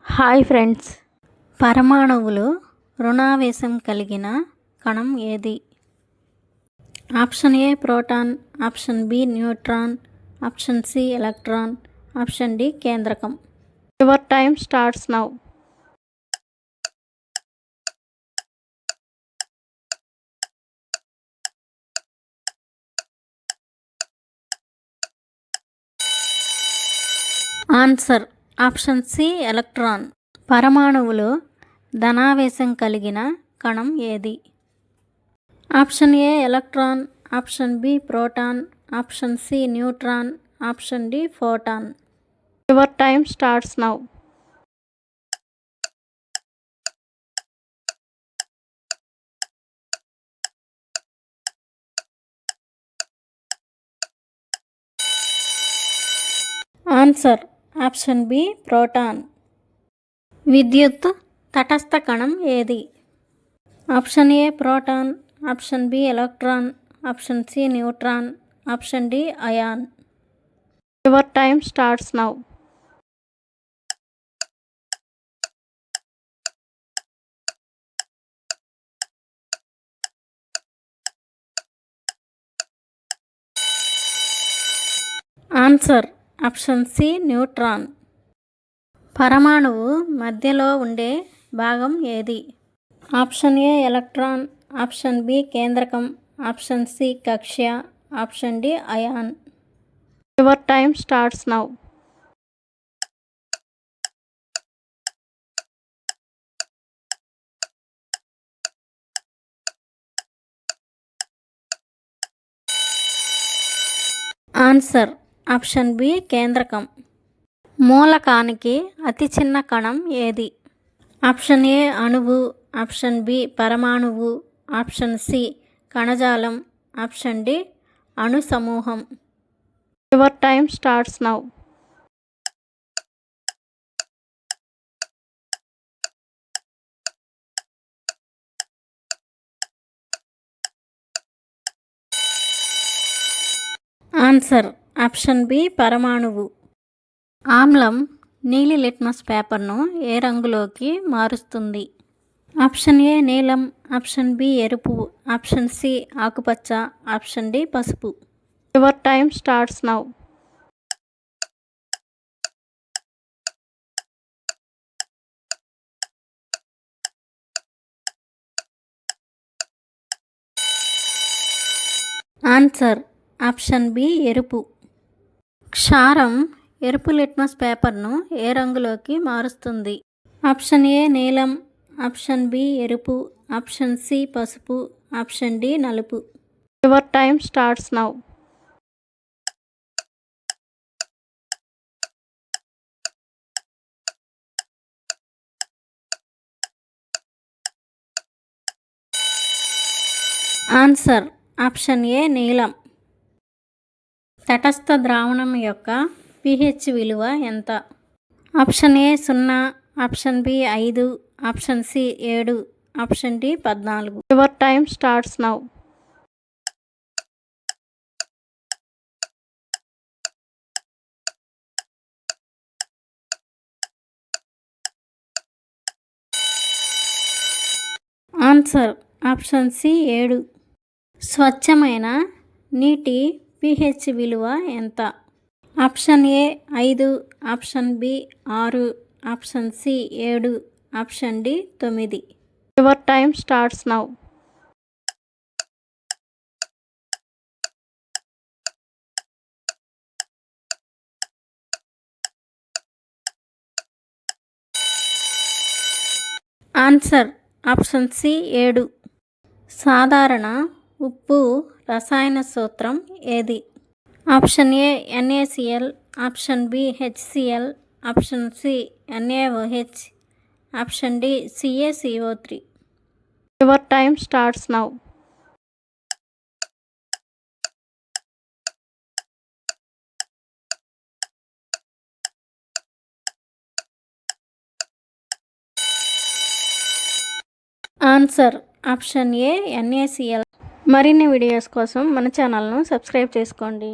Hi friends, పరమాణువులు రుణావేశం కలిగిన కణం ఏది? Option A proton, option B neutron, option C electron, option D కేంద్రకం. Your time starts now. Answer option C electron. పరమాణువులు ధనావేశం కలిగిన కణం ఏది? Option A electron, option B proton, option C neutron, option D photon. Your time starts now. Answer option B proton. విద్యుత్ తటస్థ కణం ఏది? Option A proton, option B electron, option C neutron, option D ion. Your time starts now. Answer option C neutron. పరమాణువు మధ్యలో ఉండే భాగం ఏది? Option A electron, option B కేంద్రకం, ఆప్షన్ సి కక్ష్య, option D ion. Your time starts now. Answer option B కేంద్రకం. మూలకానికి అతి చిన్న కణం ఏది? ఆప్షన్ ఏ అణువు, ఆప్షన్ బి పరమాణువు, ఆప్షన్ సి కణజాలం, ఆప్షన్ డి అణు సమూహం. Your time starts now. Answer option B పరమాణువు. ఆమ్లం నీలి లిట్మస్ పేపర్ను ఏ రంగులోకి మారుస్తుంది? ఆప్షన్ ఏ నీలం, ఆప్షన్ బి ఎరుపు, ఆప్షన్ సి ఆకుపచ్చ, ఆప్షన్ డి పసుపు. Your time starts now. Answer option B ఎరుపు. క్షారం ఎరుపు లిట్మస్ పేపర్ను ఏ రంగులోకి మారుస్తుంది? ఆప్షన్ ఏ నీలం, ఆప్షన్ బి ఎరుపు, ఆప్షన్ సి పసుపు, ఆప్షన్ డి నలుపు. Your time starts now. Answer option A నీలం. తటస్థ ద్రావణం యొక్క pH విలువ ఎంత? Option A 0, option B 5, option C 7, option D 14. Your time starts now. Answer option C 7. స్వచ్ఛమైన నీటి pH విలువ ఎంత? Option A 5, option B 6, option C 7, option D 9. Your time starts now. Answer option C 7. సాధారణ ఉప్పు రసాయన సూత్రం ఏది? Option A NaCl, option B HCl, option C NaOH, option D CaCO3. Your time starts now. Answer option A NaCl. మరిన్ని videos కోసం మన ఛానల్ను subscribe చేసుకోండి.